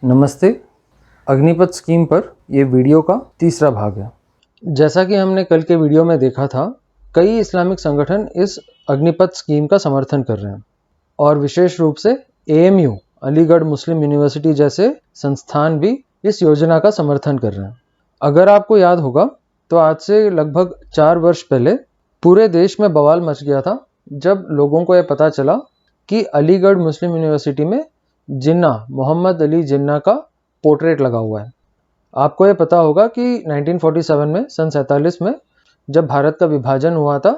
नमस्ते। अग्निपथ स्कीम पर ये वीडियो का तीसरा भाग है। जैसा कि हमने कल के वीडियो में देखा था, कई इस्लामिक संगठन इस अग्निपथ स्कीम का समर्थन कर रहे हैं और विशेष रूप से AMU अलीगढ़ मुस्लिम यूनिवर्सिटी जैसे संस्थान भी इस योजना का समर्थन कर रहे हैं। अगर आपको याद होगा तो आज से लगभग 4 वर्ष पहले पूरे देश में बवाल मच गया था जब लोगों को यह पता चला कि अलीगढ़ मुस्लिम यूनिवर्सिटी में जिन्ना, मोहम्मद अली जिन्ना का पोर्ट्रेट लगा हुआ है। आपको ये पता होगा कि 1947 में, सन 47 में जब भारत का विभाजन हुआ था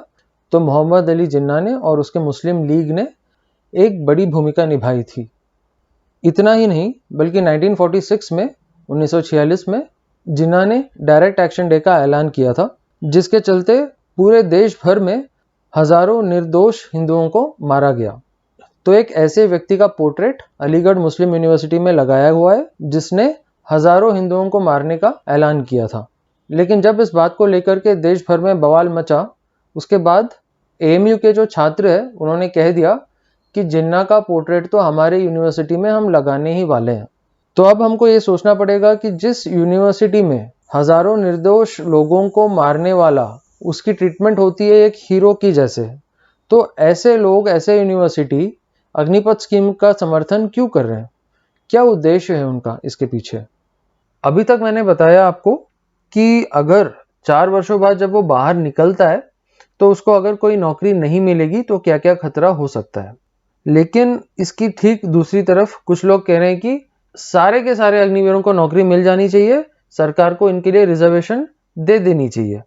तो मोहम्मद अली जिन्ना ने और उसके मुस्लिम लीग ने एक बड़ी भूमिका निभाई थी। इतना ही नहीं बल्कि 1946 में 1946 में जिन्ना ने डायरेक्ट एक्शन डे का ऐलान किया था, जिसके चलते पूरे देश भर में हजारों निर्दोष हिंदुओं को मारा गया। तो एक ऐसे व्यक्ति का पोर्ट्रेट अलीगढ़ मुस्लिम यूनिवर्सिटी में लगाया हुआ है जिसने हजारों हिंदुओं को मारने का ऐलान किया था। लेकिन जब इस बात को लेकर के देश भर में बवाल मचा, उसके बाद AMU के जो छात्र हैं उन्होंने कह दिया कि जिन्ना का पोर्ट्रेट तो हमारे यूनिवर्सिटी में हम लगाने ही वाले हैं। तो अब हमको ये सोचना पड़ेगा कि जिस यूनिवर्सिटी में हजारों निर्दोष लोगों को मारने वाला, उसकी ट्रीटमेंट होती है एक हीरो की जैसे, तो ऐसे लोग, ऐसे यूनिवर्सिटी अग्निपथ स्कीम का समर्थन क्यों कर रहे हैं? क्या उद्देश्य है उनका इसके पीछे? अभी तक मैंने बताया आपको कि अगर 4 वर्षों बाद जब वो बाहर निकलता है तो उसको अगर कोई नौकरी नहीं मिलेगी तो क्या क्या खतरा हो सकता है। लेकिन इसकी ठीक दूसरी तरफ कुछ लोग कह रहे हैं कि सारे के सारे अग्निवीरों को नौकरी मिल जानी चाहिए, सरकार को इनके लिए रिजर्वेशन दे देनी चाहिए।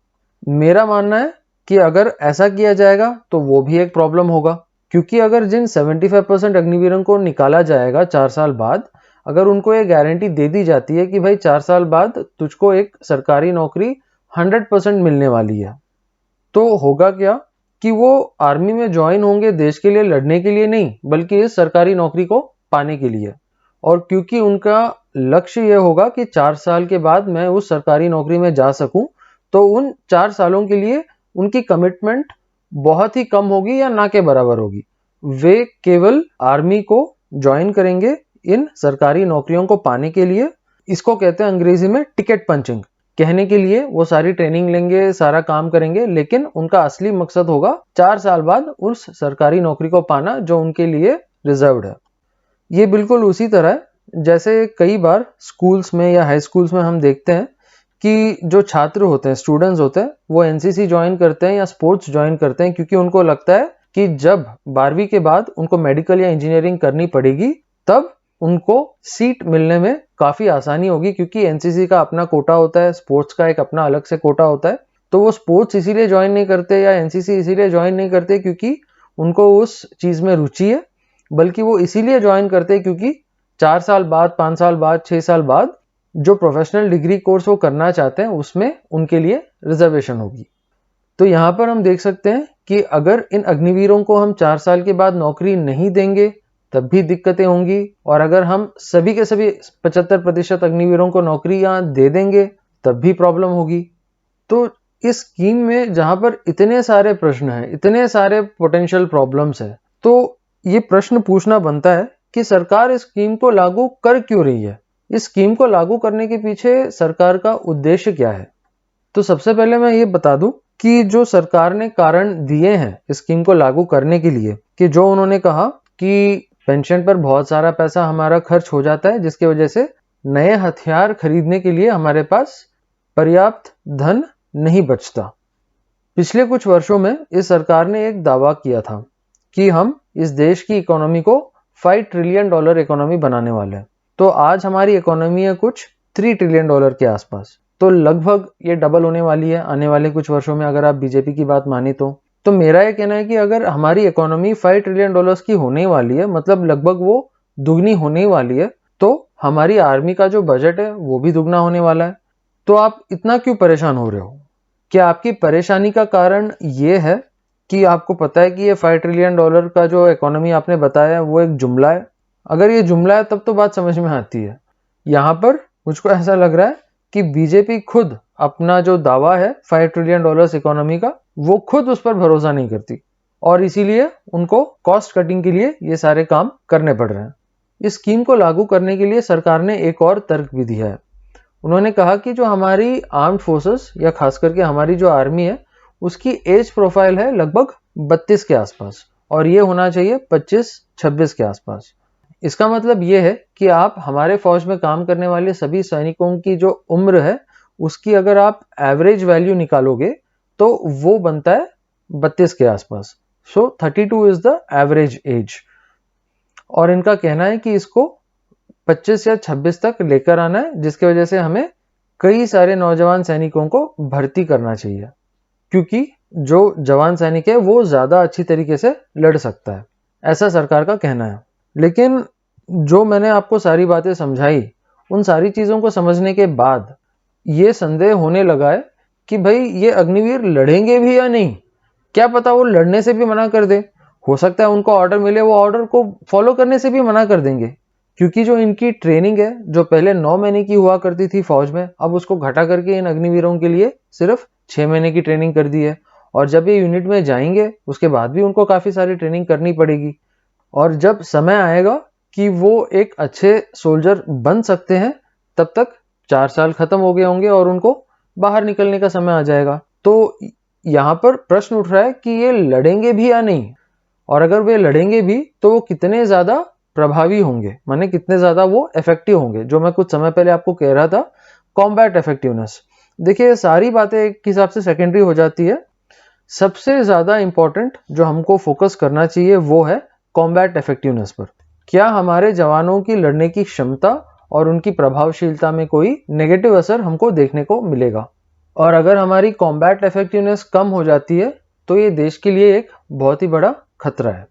मेरा मानना है कि अगर ऐसा किया जाएगा तो वो भी एक प्रॉब्लम होगा, क्योंकि अगर जिन 75% अग्निवीरों को निकाला जाएगा 4 साल बाद, अगर उनको ये गारंटी दे दी जाती है कि भाई 4 साल बाद तुझको एक सरकारी नौकरी 100% मिलने वाली है, तो होगा क्या कि वो आर्मी में ज्वाइन होंगे देश के लिए लड़ने के लिए नहीं, बल्कि इस सरकारी नौकरी को पाने के लिए। और क्योंकि उनका लक्ष्य ये होगा कि 4 साल के बाद मैं उस सरकारी नौकरी में जा सकूं, तो उन 4 सालों के लिए उनकी कमिटमेंट बहुत ही कम होगी या ना के बराबर होगी। वे केवल आर्मी को ज्वाइन करेंगे इन सरकारी नौकरियों को पाने के लिए। इसको कहते हैं अंग्रेजी में टिकट पंचिंग। कहने के लिए वो सारी ट्रेनिंग लेंगे, सारा काम करेंगे, लेकिन उनका असली मकसद होगा 4 साल बाद उस सरकारी नौकरी को पाना जो उनके लिए रिजर्व्ड है। ये बिल्कुल उसी तरह है जैसे कई बार स्कूल्स में या हाई स्कूल्स में हम देखते हैं कि जो छात्र होते हैं, स्टूडेंट्स होते हैं, वो NCC ज्वाइन करते हैं या स्पोर्ट्स ज्वाइन करते हैं क्योंकि उनको लगता है कि जब 12वीं के बाद उनको मेडिकल या इंजीनियरिंग करनी पड़ेगी तब उनको सीट मिलने में काफी आसानी होगी, क्योंकि NCC का अपना कोटा होता है, स्पोर्ट्स का एक अपना अलग से कोटा होता है। तो वो स्पोर्ट्स इसीलिए ज्वाइन नहीं करते या NCC इसीलिए ज्वाइन नहीं करते क्योंकि उनको उस चीज में रुचि है, बल्कि वो इसीलिए ज्वाइन करते हैं क्योंकि 4 साल बाद, 5 साल बाद, 6 साल बाद जो प्रोफेशनल डिग्री कोर्स वो करना चाहते हैं उसमें उनके लिए रिजर्वेशन होगी। तो यहाँ पर हम देख सकते हैं कि अगर इन अग्निवीरों को हम 4 साल के बाद नौकरी नहीं देंगे तब भी दिक्कतें होंगी, और अगर हम सभी के सभी 75% अग्निवीरों को नौकरी यहाँ दे देंगे तब भी प्रॉब्लम होगी। तो इस स्कीम में जहां पर इतने सारे प्रश्न हैं, इतने सारे पोटेंशियल प्रॉब्लम्स हैं, तो ये प्रश्न पूछना बनता है कि सरकार इस स्कीम को लागू कर क्यों रही है? इस स्कीम को लागू करने के पीछे सरकार का उद्देश्य क्या है? तो सबसे पहले मैं ये बता दूं कि जो सरकार ने कारण दिए हैं इस स्कीम को लागू करने के लिए, कि जो उन्होंने कहा कि पेंशन पर बहुत सारा पैसा हमारा खर्च हो जाता है, जिसकी वजह से नए हथियार खरीदने के लिए हमारे पास पर्याप्त धन नहीं बचता। पिछले कुछ वर्षों में इस सरकार ने एक दावा किया था कि हम इस देश की इकोनॉमी को $5 ट्रिलियन इकोनॉमी बनाने वाले हैं। तो आज हमारी इकोनॉमी है कुछ $3 ट्रिलियन के आसपास, तो लगभग ये डबल होने वाली है आने वाले कुछ वर्षों में, अगर आप बीजेपी की बात माने तो मेरा ये कहना है कि अगर हमारी इकोनॉमी $5 ट्रिलियन की होने वाली है, मतलब लगभग वो दुगनी होने वाली है, तो हमारी आर्मी का जो बजट है वो भी दुगना होने वाला है। तो आप इतना क्यों परेशान हो रहे हो? क्या आपकी परेशानी का कारण ये है कि आपको पता है कि ये $5 ट्रिलियन का जो इकोनॉमी आपने बताया है वो एक जुमला है? अगर ये जुमला है तब तो बात समझ में आती है। यहाँ पर मुझको ऐसा लग रहा है कि बीजेपी खुद अपना जो दावा है $5 ट्रिलियन इकोनॉमी का, वो खुद उस पर भरोसा नहीं करती और इसीलिए उनको कॉस्ट कटिंग के लिए ये सारे काम करने पड़ रहे हैं। इस स्कीम को लागू करने के लिए सरकार ने एक और तर्क भी दिया है। उन्होंने कहा कि जो हमारी आर्म्ड फोर्सेस या खास करके हमारी जो आर्मी है उसकी एज प्रोफाइल है लगभग 32 के आसपास और ये होना चाहिए 25-26 के आसपास। इसका मतलब ये है कि आप हमारे फौज में काम करने वाले सभी सैनिकों की जो उम्र है उसकी अगर आप एवरेज वैल्यू निकालोगे तो वो बनता है 32 के आसपास। सो 32 इज द एवरेज एज। और इनका कहना है कि इसको 25 या 26 तक लेकर आना है, जिसकी वजह से हमें कई सारे नौजवान सैनिकों को भर्ती करना चाहिए, क्योंकि जो जवान सैनिक है वो ज्यादा अच्छी तरीके से लड़ सकता है, ऐसा सरकार का कहना है। लेकिन जो मैंने आपको सारी बातें समझाई, उन सारी चीजों को समझने के बाद ये संदेह होने लगा है कि भाई ये अग्निवीर लड़ेंगे भी या नहीं। क्या पता वो लड़ने से भी मना कर दे, हो सकता है उनको ऑर्डर मिले वो ऑर्डर को फॉलो करने से भी मना कर देंगे, क्योंकि जो इनकी ट्रेनिंग है जो पहले 9 महीने की हुआ करती थी फौज में, अब उसको घटा करके इन अग्निवीरों के लिए सिर्फ 6 महीने की ट्रेनिंग कर दी है। और जब ये यूनिट में जाएंगे उसके बाद भी उनको काफी सारी ट्रेनिंग करनी पड़ेगी। और जब समय आएगा कि वो एक अच्छे सोल्जर बन सकते हैं, तब तक 4 साल खत्म हो गए होंगे और उनको बाहर निकलने का समय आ जाएगा। तो यहाँ पर प्रश्न उठ रहा है कि ये लड़ेंगे भी या नहीं, और अगर वे लड़ेंगे भी तो वो कितने ज्यादा प्रभावी होंगे, माने कितने ज्यादा वो इफेक्टिव होंगे। जो मैं कुछ समय पहले आपको कह रहा था, कॉम्बैट इफेक्टिवनेस। देखिए सारी बातें एक हिसाब से सेकेंडरी हो जाती है। सबसे ज्यादा इंपॉर्टेंट जो हमको फोकस करना चाहिए वो है कॉम्बैट इफेक्टिवनेस पर। क्या हमारे जवानों की लड़ने की क्षमता और उनकी प्रभावशीलता में कोई नेगेटिव असर हमको देखने को मिलेगा। और अगर हमारी कॉम्बैट इफेक्टिवनेस कम हो जाती है तो ये देश के लिए एक बहुत ही बड़ा खतरा है।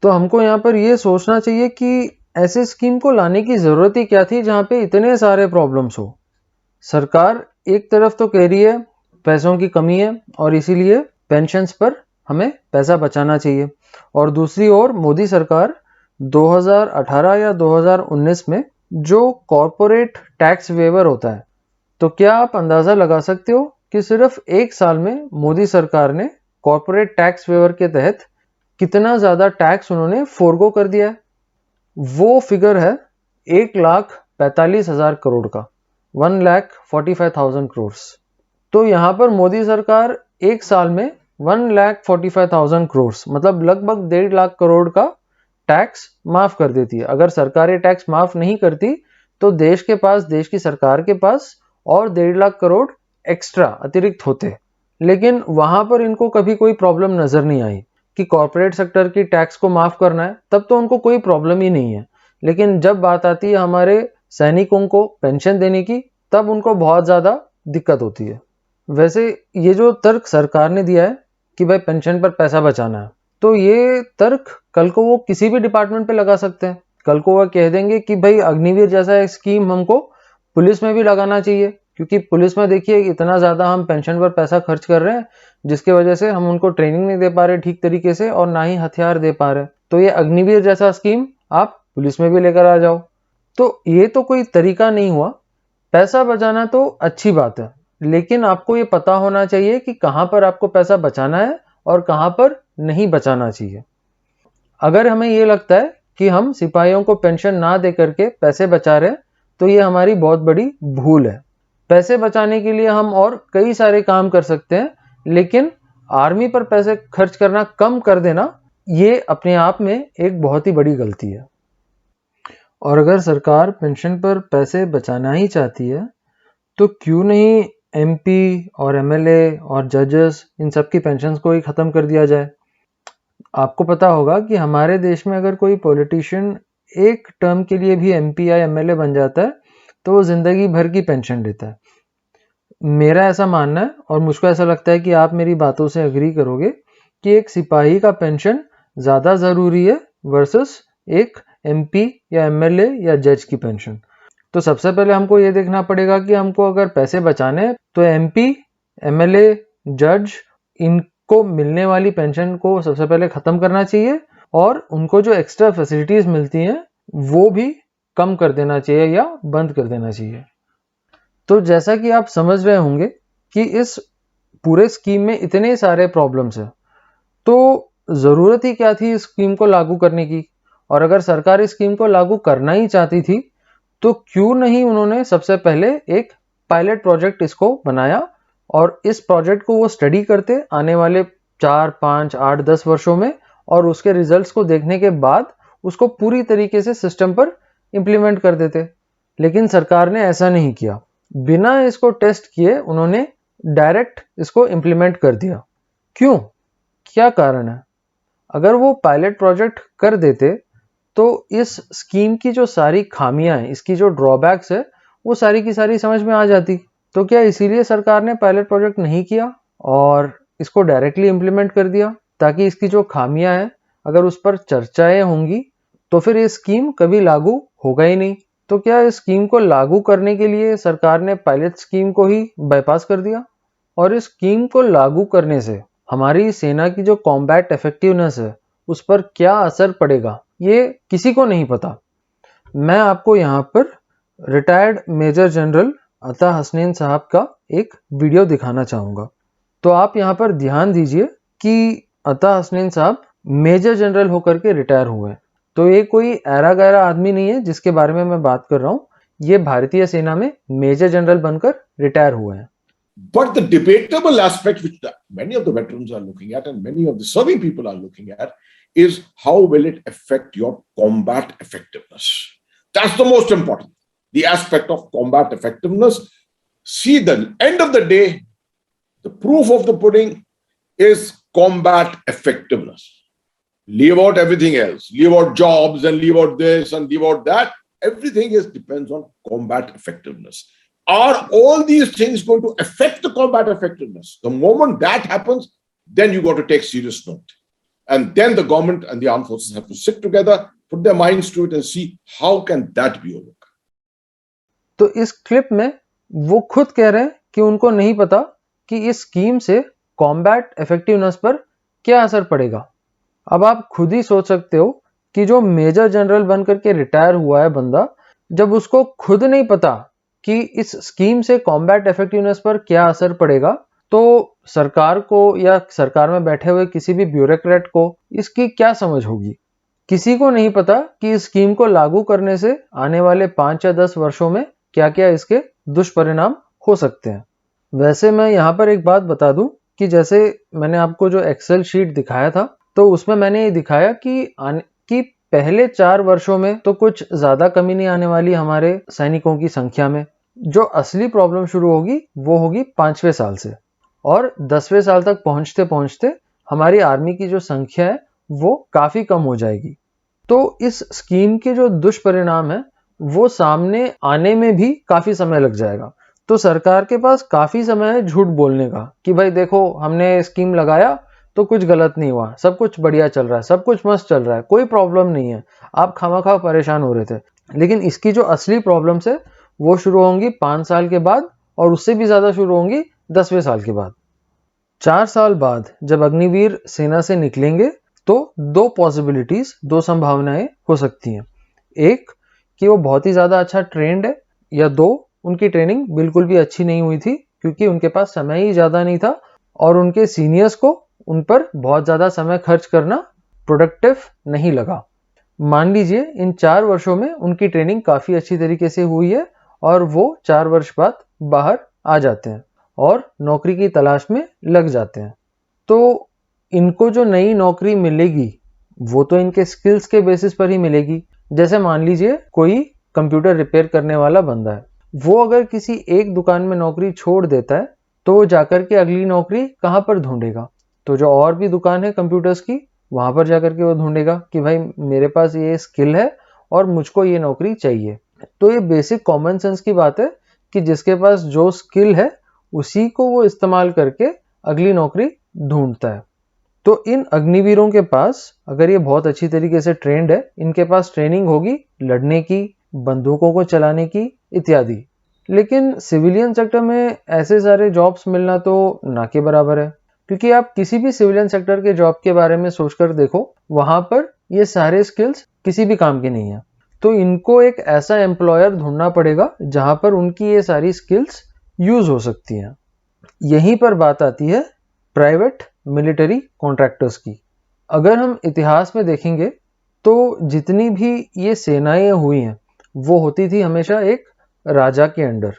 तो हमको यहाँ पर ये सोचना चाहिए कि ऐसे स्कीम को लाने की जरूरत ही क्या थी जहाँ पे इतने सारे प्रॉब्लम्स हो। सरकार एक तरफ तो कह रही है पैसों की कमी है और इसीलिए पेंशन्स पर हमें पैसा बचाना चाहिए, और दूसरी ओर मोदी सरकार 2018 या 2019 में जो कॉरपोरेट टैक्स वेवर होता है, तो क्या आप अंदाजा लगा सकते हो कि सिर्फ एक साल में मोदी सरकार ने कॉरपोरेट टैक्स वेवर के तहत कितना ज्यादा टैक्स उन्होंने फोरगो कर दिया है। वो फिगर है 1,45,000 करोड़ का, 1,45,000 करोड़। तो यहाँ पर मोदी सरकार एक साल में 1,45,000 करोड़ मतलब लगभग 1.5 लाख करोड़ का टैक्स माफ कर देती है। अगर सरकार ये टैक्स माफ नहीं करती तो देश के पास, देश की सरकार के पास और 1.5 लाख करोड़ एक्स्ट्रा अतिरिक्त होते। लेकिन वहां पर इनको कभी कोई प्रॉब्लम नजर नहीं आई कि कॉर्पोरेट सेक्टर की टैक्स को माफ करना है, तब तो उनको कोई प्रॉब्लम ही नहीं है। लेकिन जब बात आती है हमारे सैनिकों को पेंशन देने की, तब उनको बहुत ज्यादा दिक्कत होती है। वैसे ये जो तर्क सरकार ने दिया है कि भाई पेंशन पर पैसा बचाना है, तो ये तर्क कल को वो किसी भी डिपार्टमेंट पे लगा सकते हैं। कल को वह कह देंगे कि भाई अग्निवीर जैसा एक स्कीम हमको पुलिस में भी लगाना चाहिए, क्योंकि पुलिस में देखिए इतना ज्यादा हम पेंशन पर पैसा खर्च कर रहे हैं, जिसकी वजह से हम उनको ट्रेनिंग नहीं दे पा रहे ठीक तरीके से और ना ही हथियार दे पा रहे। तो ये अग्निवीर जैसा स्कीम आप पुलिस में भी लेकर आ जाओ। तो ये तो कोई तरीका नहीं हुआ। पैसा बचाना तो अच्छी बात है, लेकिन आपको ये पता होना चाहिए कि कहां पर आपको पैसा बचाना है और कहां पर नहीं बचाना चाहिए। अगर हमें ये लगता है कि हम सिपाहियों को पेंशन ना दे करके पैसे बचा रहे हैं, तो ये हमारी बहुत बड़ी भूल है। पैसे बचाने के लिए हम और कई सारे काम कर सकते हैं, लेकिन आर्मी पर पैसे खर्च करना कम कर देना, ये अपने आप में एक बहुत ही बड़ी गलती है। और अगर सरकार पेंशन पर पैसे बचाना ही चाहती है, तो क्यों नहीं एमपी और एमएलए और जजेस इन सब की पेंशन को ही खत्म कर दिया जाए। आपको पता होगा कि हमारे देश में अगर कोई पॉलिटिशियन एक टर्म के लिए भी एमपी या एमएलए बन जाता है तो वो जिंदगी भर की पेंशन लेता है। मेरा ऐसा मानना है और मुझको ऐसा लगता है कि आप मेरी बातों से अग्री करोगे कि एक सिपाही का पेंशन ज्यादा जरूरी है वर्सेस एक एमपी या एमएलए या जज की पेंशन। तो सबसे पहले हमको ये देखना पड़ेगा कि हमको अगर पैसे बचाने हैं तो एमपी, एमएलए, जज, इनको मिलने वाली पेंशन को सबसे पहले खत्म करना चाहिए और उनको जो एक्स्ट्रा फैसिलिटीज मिलती हैं वो भी कम कर देना चाहिए या बंद कर देना चाहिए। तो जैसा कि आप समझ रहे होंगे कि इस पूरे स्कीम में इतने सारे प्रॉब्लम्स हैं, तो जरूरत ही क्या थी इस स्कीम को लागू करने की। और अगर सरकार इस स्कीम को लागू करना ही चाहती थी तो क्यों नहीं उन्होंने सबसे पहले एक पायलट प्रोजेक्ट इसको बनाया और इस प्रोजेक्ट को वो स्टडी करते आने वाले 4, 5, 8, 10 वर्षों में, और उसके रिजल्ट्स को देखने के बाद उसको पूरी तरीके से सिस्टम पर इंप्लीमेंट कर देते। लेकिन सरकार ने ऐसा नहीं किया। बिना इसको टेस्ट किए उन्होंने डायरेक्ट इसको इंप्लीमेंट कर दिया। क्यों? क्या कारण है? अगर वो पायलट प्रोजेक्ट कर देते तो इस स्कीम की जो सारी खामियां हैं, इसकी जो ड्रॉबैक्स है, वो सारी की सारी समझ में आ जाती। तो क्या इसीलिए सरकार ने पायलट प्रोजेक्ट नहीं किया और इसको डायरेक्टली इंप्लीमेंट कर दिया, ताकि इसकी जो खामियां हैं अगर उस पर चर्चाएं होंगी तो फिर ये स्कीम कभी लागू होगा ही नहीं। तो क्या इस स्कीम को लागू करने के लिए सरकार ने पायलट स्कीम को ही बाईपास कर दिया? और इस स्कीम को लागू करने से हमारी सेना की जो कॉम्बैट इफेक्टिवनेस है उस पर क्या असर पड़ेगा, ये किसी को नहीं पता। मैं आपको यहाँ पर रिटायर्ड मेजर जनरल अता हसनैन साहब का एक वीडियो दिखाना चाहूँगा। तो आप यहाँ पर ध्यान दीजिए कि अता हसनैन साहब मेजर जनरल होकर के रिटायर हुए। तो ये कोई ऐरा गैरा आदमी नहीं है जिसके बारे में मैं बात कर रहा हूँ। ये भारतीय सेना में मेजर जनरल बनकर रिटायर हुए हैं। But the debatable aspect which many of the veterans are looking at and many of the serving people are looking at is how will it affect your combat effectiveness? That's the most important. The aspect of combat effectiveness. See, the end of the day, the proof of the pudding is combat effectiveness. Leave out everything else. Leave out jobs and leave out this and leave out that. Everything depends on combat effectiveness. Are all these things going to affect the combat effectiveness? The moment that happens, then you got to take serious note. And then the government and the armed forces have to sit together, put their minds to it and see how can that be overcome. तो इस clip में वो खुद कह रहे हैं कि उनको नहीं पता कि इस स्कीम से कॉम्बैट इफेक्टिवनेस पर क्या असर पड़ेगा। अब आप खुद ही सोच सकते हो कि जो मेजर जनरल बनकर के रिटायर हुआ है बंदा, जब उसको खुद नहीं पता कि इस स्कीम से कॉम्बैट इफेक्टिवनेस पर क्या असर पड़ेगा, तो सरकार को या सरकार में बैठे हुए किसी भी ब्यूरोक्रेट को इसकी क्या समझ होगी। किसी को नहीं पता कि इस स्कीम को लागू करने से आने वाले 5 या 10 वर्षों में क्या क्या इसके दुष्परिणाम हो सकते हैं। वैसे मैं यहाँ पर एक बात बता दूं कि जैसे मैंने आपको जो एक्सेल शीट दिखाया था, तो उसमें मैंने ये दिखाया कि पहले 4 वर्षों में तो कुछ ज्यादा कमी नहीं आने वाली हमारे सैनिकों की संख्या में। जो असली प्रॉब्लम शुरू होगी वो होगी 5वें साल से, और 10वें साल तक पहुंचते पहुंचते हमारी आर्मी की जो संख्या है वो काफी कम हो जाएगी। तो इस स्कीम के जो दुष्परिणाम है वो सामने आने में भी काफी समय लग जाएगा। तो सरकार के पास काफी समय है झूठ बोलने का कि भाई देखो हमने स्कीम लगाया तो कुछ गलत नहीं हुआ, सब कुछ बढ़िया चल रहा है, सब कुछ मस्त चल रहा है, कोई प्रॉब्लम नहीं है, आप खामखा परेशान हो रहे थे। लेकिन इसकी जो असली प्रॉब्लम्स है वो शुरू होंगी 5 साल के बाद, और उससे भी ज्यादा शुरू होंगी 10वें साल के बाद। 4 साल बाद जब अग्निवीर सेना से निकलेंगे तो 2 पॉसिबिलिटीज, 2 संभावनाएं हो सकती हैं। एक कि वो बहुत ही ज्यादा अच्छा ट्रेंड है, या 2 उनकी ट्रेनिंग बिल्कुल भी अच्छी नहीं हुई थी क्योंकि उनके पास समय ही ज्यादा नहीं था और उनके सीनियर्स को उन पर बहुत ज्यादा समय खर्च करना प्रोडक्टिव नहीं लगा। मान लीजिए इन 4 वर्षों में उनकी ट्रेनिंग काफी अच्छी तरीके से हुई है और वो 4 वर्ष बाद बाहर आ जाते हैं और नौकरी की तलाश में लग जाते हैं। तो इनको जो नई नौकरी मिलेगी वो तो इनके स्किल्स के बेसिस पर ही मिलेगी। जैसे मान लीजिए कोई कंप्यूटर रिपेयर करने वाला बंदा है, वो अगर किसी एक दुकान में नौकरी छोड़ देता है तो वो जाकर के अगली नौकरी कहाँ पर ढूंढेगा? तो जो और भी दुकान है कंप्यूटर्स की वहां पर जाकर के वो ढूंढेगा कि भाई मेरे पास ये स्किल है और मुझको ये नौकरी चाहिए। तो ये बेसिक कॉमन सेंस की बात है कि जिसके पास जो स्किल है उसी को वो इस्तेमाल करके अगली नौकरी ढूंढता है। तो इन अग्निवीरों के पास अगर ये बहुत अच्छी तरीके से ट्रेंड है, इनके पास ट्रेनिंग होगी लड़ने की, बंदूकों को चलाने की इत्यादि। लेकिन सिविलियन सेक्टर में ऐसे सारे जॉब्स मिलना तो ना के बराबर है, क्योंकि आप किसी भी सिविलियन सेक्टर के जॉब के बारे में सोचकर देखो, वहां पर ये सारे स्किल्स किसी भी काम के नहीं है। तो इनको एक ऐसा एम्प्लॉयर ढूंढना पड़ेगा जहां पर उनकी ये सारी स्किल्स यूज हो सकती हैं। यहीं पर बात आती है प्राइवेट मिलिट्री कॉन्ट्रैक्टर्स की। अगर हम इतिहास में देखेंगे तो जितनी भी ये सेनाएं हुई हैं वो होती थी हमेशा एक राजा के अंडर।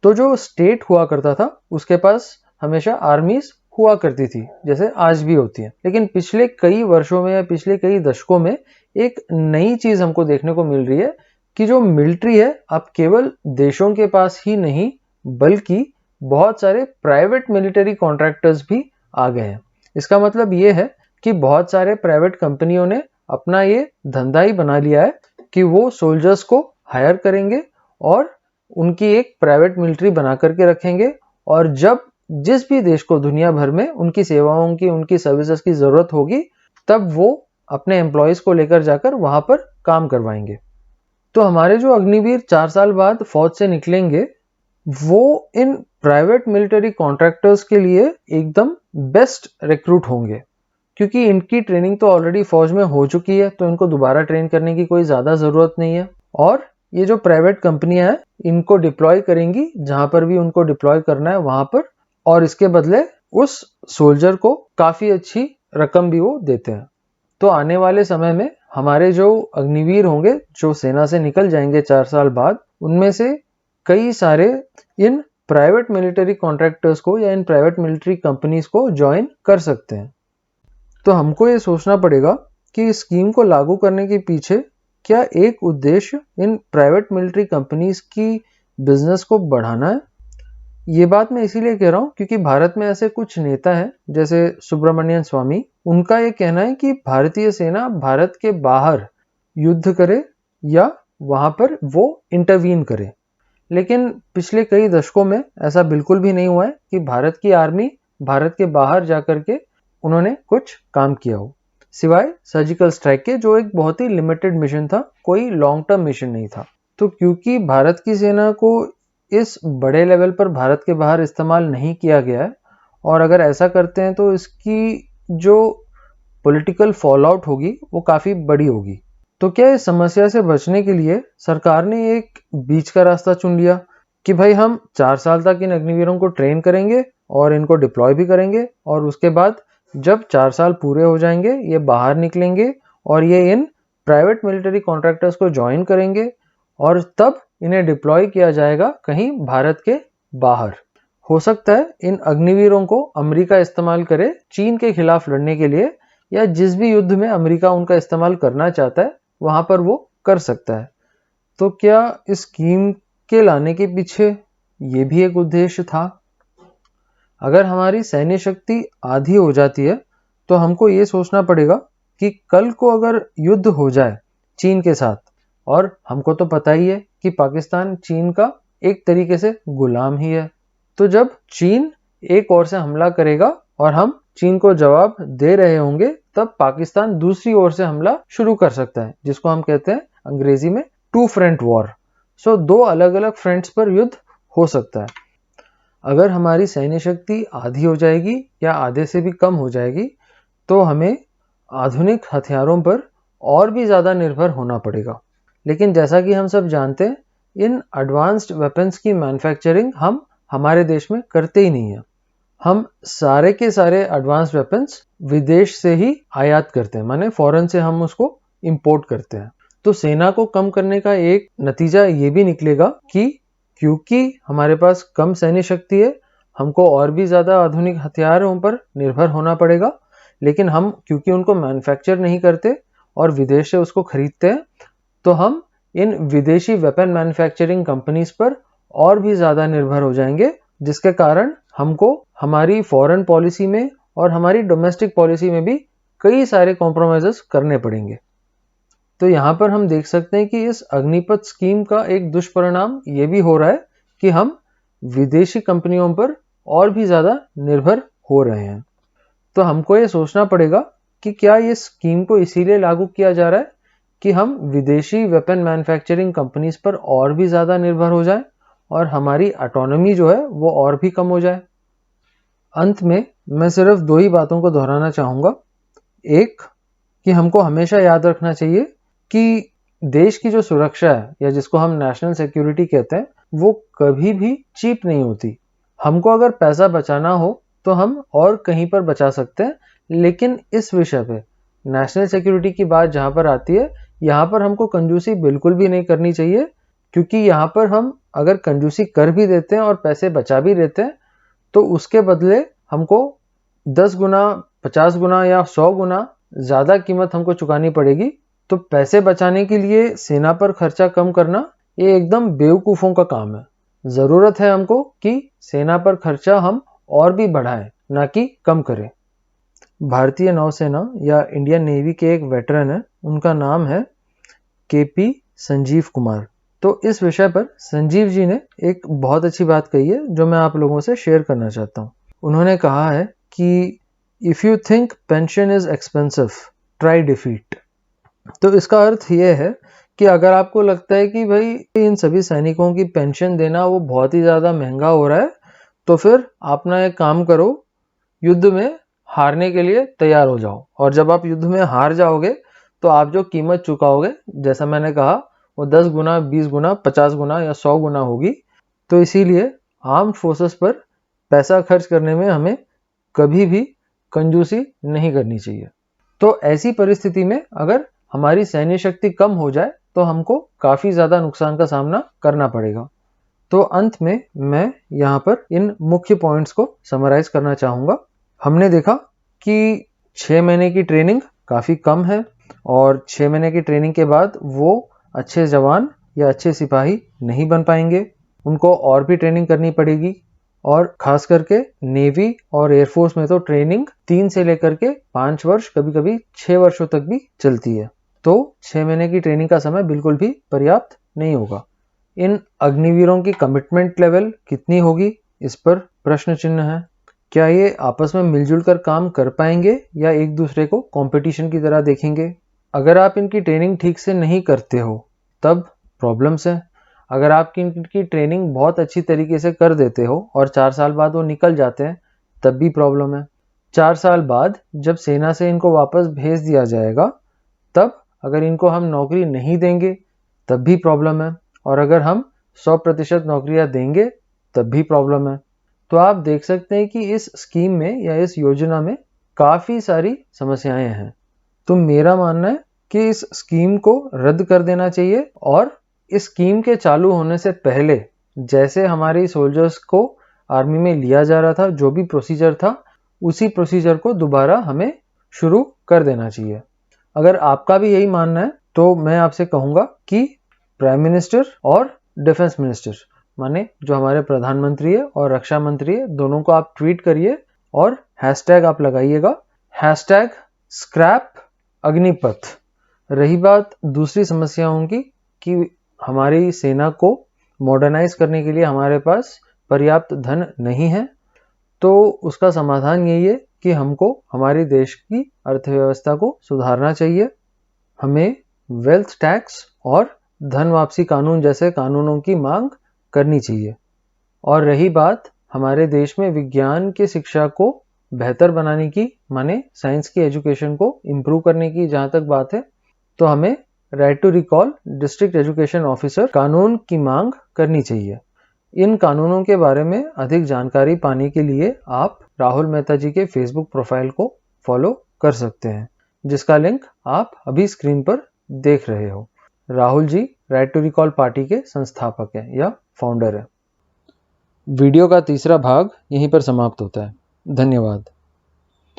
तो जो स्टेट हुआ करता था उसके पास हमेशा आर्मीज हुआ करती थी, जैसे आज भी होती है। लेकिन पिछले कई वर्षों में या पिछले कई दशकों में एक नई चीज हमको देखने को मिल रही है कि जो मिलिट्री है अब केवल देशों के पास ही नहीं बल्कि बहुत सारे प्राइवेट मिलिट्री कॉन्ट्रैक्टर्स भी आ गए हैं। इसका मतलब ये है कि बहुत सारे प्राइवेट कंपनियों ने अपना ये धंधा ही बना लिया है कि वो सोल्जर्स को हायर करेंगे और उनकी एक प्राइवेट मिलिट्री बना करके रखेंगे, और जब जिस भी देश को दुनिया भर में उनकी सेवाओं की, उनकी सर्विसेज की जरूरत होगी तब वो अपने एम्प्लॉयज को लेकर जाकर वहां पर काम करवाएंगे। तो हमारे जो अग्निवीर 4 साल बाद फौज से निकलेंगे वो इन प्राइवेट मिलिट्री कॉन्ट्रैक्टर्स के लिए एकदम बेस्ट रिक्रूट होंगे, क्योंकि इनकी ट्रेनिंग तो ऑलरेडी फौज में हो चुकी है, तो इनको दोबारा ट्रेन करने की कोई ज्यादा जरूरत नहीं है। और ये जो प्राइवेट कंपनियां हैं इनको डिप्लॉय करेंगी जहां पर भी उनको डिप्लॉय करना है वहां पर, और इसके बदले उस सोल्जर को काफी अच्छी रकम भी वो देते हैं। तो आने वाले समय में हमारे जो अग्निवीर होंगे जो सेना से निकल जाएंगे 4 साल बाद, उनमें से कई सारे इन प्राइवेट मिलिट्री कॉन्ट्रैक्टर्स को या इन प्राइवेट मिलिट्री कंपनीज को ज्वाइन कर सकते हैं। तो हमको ये सोचना पड़ेगा कि इस स्कीम को लागू करने के पीछे क्या एक उद्देश्य इन प्राइवेट मिलिट्री कंपनीज की बिजनेस को बढ़ाना है। ये बात मैं इसीलिए कह रहा हूँ क्योंकि भारत में ऐसे कुछ नेता हैं जैसे सुब्रमण्यम स्वामी, उनका ये कहना है कि भारतीय सेना भारत के बाहर युद्ध करे या वहां पर वो इंटरवीन करे। लेकिन पिछले कई दशकों में ऐसा बिल्कुल भी नहीं हुआ है कि भारत की आर्मी भारत के बाहर जाकर के उन्होंने कुछ काम किया हो, सिवाय सर्जिकल स्ट्राइक के, जो एक बहुत ही लिमिटेड मिशन था, कोई लॉन्ग टर्म मिशन नहीं था। तो क्योंकि भारत की सेना को इस बड़े लेवल पर भारत के बाहर इस्तेमाल नहीं किया गया है, और अगर ऐसा करते हैं तो इसकी जो पॉलिटिकल फॉल आउट होगी वो काफी बड़ी होगी। तो क्या इस समस्या से बचने के लिए सरकार ने एक बीच का रास्ता चुन लिया कि भाई हम 4 साल तक इन अग्निवीरों को ट्रेन करेंगे और इनको डिप्लॉय भी करेंगे, और उसके बाद जब 4 साल पूरे हो जाएंगे ये बाहर निकलेंगे और ये इन प्राइवेट मिलिट्री कॉन्ट्रैक्टर्स को ज्वाइन करेंगे और तब इन्हें डिप्लॉय किया जाएगा कहीं भारत के बाहर। हो सकता है इन अग्निवीरों को अमेरिका इस्तेमाल करे चीन के खिलाफ लड़ने के लिए, या जिस भी युद्ध में अमेरिका उनका इस्तेमाल करना चाहता है वहां पर वो कर सकता है। तो क्या इस स्कीम के लाने के पीछे ये भी एक उद्देश्य था? अगर हमारी सैन्य शक्ति आधी हो जाती है तो हमको ये सोचना पड़ेगा कि कल को अगर युद्ध हो जाए चीन के साथ, और हमको तो पता ही है कि पाकिस्तान चीन का एक तरीके से गुलाम ही है, तो जब चीन एक ओर से हमला करेगा और हम चीन को जवाब दे रहे होंगे तब पाकिस्तान दूसरी ओर से हमला शुरू कर सकता है, जिसको हम कहते हैं अंग्रेजी में 2 फ्रंट वॉर। सो 2 अलग अलग फ्रंट्स पर युद्ध हो सकता है। अगर हमारी सैन्य शक्ति आधी हो जाएगी या आधे से भी कम हो जाएगी तो हमें आधुनिक हथियारों पर और भी ज्यादा निर्भर होना पड़ेगा। लेकिन जैसा कि हम सब जानते हैं इन एडवांस्ड वेपन्स की मैन्युफैक्चरिंग हम हमारे देश में करते ही नहीं है। हम सारे के सारे एडवांस वेपन्स विदेश से ही आयात करते हैं, माने फॉरेन से हम उसको इंपोर्ट करते हैं। तो सेना को कम करने का एक नतीजा ये भी निकलेगा कि क्योंकि हमारे पास कम सैन्य शक्ति है हमको और भी ज्यादा आधुनिक हथियारों पर निर्भर होना पड़ेगा, लेकिन हम क्योंकि उनको मैन्युफैक्चर नहीं करते और विदेश से उसको खरीदते हैं तो हम इन विदेशी वेपन मैन्युफैक्चरिंग कंपनीज पर और भी ज्यादा निर्भर हो जाएंगे, जिसके कारण हमको हमारी फॉरेन पॉलिसी में और हमारी डोमेस्टिक पॉलिसी में भी कई सारे कॉम्प्रोमाइजेस करने पड़ेंगे। तो यहाँ पर हम देख सकते हैं कि इस अग्निपथ स्कीम का एक दुष्परिणाम ये भी हो रहा है कि हम विदेशी कंपनियों पर और भी ज्यादा निर्भर हो रहे हैं। तो हमको ये सोचना पड़ेगा कि क्या ये स्कीम को इसीलिए लागू किया जा रहा है कि हम विदेशी वेपन मैन्युफैक्चरिंग कंपनीज पर और भी ज्यादा निर्भर हो जाए और हमारी ऑटोनॉमी जो है वो और भी कम हो जाए। अंत में मैं सिर्फ 2 ही बातों को दोहराना चाहूंगा। एक, कि हमको हमेशा याद रखना चाहिए कि देश की जो सुरक्षा है या जिसको हम नेशनल सिक्योरिटी कहते हैं वो कभी भी चीप नहीं होती। हमको अगर पैसा बचाना हो तो हम और कहीं पर बचा सकते हैं, लेकिन इस विषय पे नेशनल सिक्योरिटी की बात जहाँ पर आती है, यहाँ पर हमको कंजूसी बिल्कुल भी नहीं करनी चाहिए, क्योंकि यहाँ पर हम अगर कंजूसी कर भी देते हैं और पैसे बचा भी देते हैं, तो उसके बदले हमको 10 गुना, 50 गुना या 100 गुना ज़्यादा कीमत हमको चुकानी पड़ेगी। तो पैसे बचाने के लिए सेना पर खर्चा कम करना ये एकदम बेवकूफ़ों का काम है। ज़रूरत है हमको कि सेना पर खर्चा हम और भी बढ़ाएं, ना कि कम करें। भारतीय नौसेना या इंडियन नेवी के एक वेटरन है, उनका नाम है KP संजीव कुमार। तो इस विषय पर संजीव जी ने एक बहुत अच्छी बात कही है जो मैं आप लोगों से शेयर करना चाहता हूँ। उन्होंने कहा है कि if you think pension is expensive, try defeat. तो इसका अर्थ ये है कि अगर आपको लगता है कि भाई इन सभी सैनिकों की पेंशन देना वो बहुत ही ज़्यादा महंगा हो रहा है, तो फिर आप ना एक काम करो, युद्ध में हारने के लिए तैयार हो जाओ। और जब आप युद्ध में हार जाओगे तो आप जो कीमत चुकाओगे, जैसा मैंने कहा, वो 10 गुना, 20 गुना, 50 गुना या 100 गुना होगी। तो इसीलिए आर्म्ड फोर्सेस पर पैसा खर्च करने में हमें कभी भी कंजूसी नहीं करनी चाहिए। तो ऐसी परिस्थिति में अगर हमारी सैन्य शक्ति कम हो जाए तो हमको काफ़ी ज़्यादा नुकसान का सामना करना पड़ेगा। तो अंत में मैं यहाँ पर इन मुख्य पॉइंट्स को समराइज करना चाहूँगा। हमने देखा कि 6 महीने की ट्रेनिंग काफ़ी कम है, और 6 महीने की ट्रेनिंग के बाद वो अच्छे जवान या अच्छे सिपाही नहीं बन पाएंगे, उनको और भी ट्रेनिंग करनी पड़ेगी। और खास करके नेवी और एयरफोर्स में तो ट्रेनिंग 3 से लेकर के 5 वर्ष, कभी कभी 6 वर्षों तक भी चलती है। तो 6 महीने की ट्रेनिंग का समय बिल्कुल भी पर्याप्त नहीं होगा। इन अग्निवीरों की कमिटमेंट लेवल कितनी होगी, इस पर प्रश्न चिन्ह है। क्या ये आपस में मिलजुल कर काम कर पाएंगे या एक दूसरे को कंपटीशन की तरह देखेंगे? अगर आप इनकी ट्रेनिंग ठीक से नहीं करते हो तब प्रॉब्लम्स है। अगर आप इनकी ट्रेनिंग बहुत अच्छी तरीके से कर देते हो और 4 साल बाद वो निकल जाते हैं, तब भी प्रॉब्लम है। 4 साल बाद जब सेना से इनको वापस भेज दिया जाएगा, तब अगर इनको हम नौकरी नहीं देंगे तब भी प्रॉब्लम है। और अगर हम 100% नौकरियां देंगे तब भी प्रॉब्लम है। तो आप देख सकते हैं कि इस स्कीम में या इस योजना में काफ़ी सारी समस्याएं हैं। तो मेरा मानना है कि इस स्कीम को रद्द कर देना चाहिए, और इस स्कीम के चालू होने से पहले जैसे हमारे सोल्जर्स को आर्मी में लिया जा रहा था, जो भी प्रोसीजर था, उसी प्रोसीजर को दोबारा हमें शुरू कर देना चाहिए। अगर आपका भी यही मानना है तो मैं आपसे कहूँगा कि प्राइम मिनिस्टर और डिफेंस मिनिस्टर, माने जो हमारे प्रधानमंत्री है और रक्षा मंत्री है, दोनों को आप ट्वीट करिए और हैशटैग आप लगाइएगा, हैशटैग स्क्रैप अग्निपथ। रही बात दूसरी समस्याओं की कि हमारी सेना को मॉडर्नाइज करने के लिए हमारे पास पर्याप्त धन नहीं है, तो उसका समाधान यही है कि हमको हमारे देश की अर्थव्यवस्था को सुधारना चाहिए। हमें वेल्थ टैक्स और धन वापसी कानून जैसे कानूनों की मांग करनी चाहिए। और रही बात हमारे देश में विज्ञान की शिक्षा को बेहतर बनाने की, माने साइंस की एजुकेशन को इम्प्रूव करने की जहाँ तक बात है, तो हमें right to recall district education officer कानून की मांग करनी चाहिए। इन कानूनों के बारे में अधिक जानकारी पाने के लिए आप राहुल मेहता जी के फेसबुक प्रोफाइल को फॉलो कर सकते हैं, जिसका लिंक आप अभी स्क्रीन पर देख रहे हो। Rahul ji right to recall party के संस्थापक हैं या फाउंडर है। वीडियो का तीसरा भाग यहीं पर समाप्त होता है। धन्यवाद।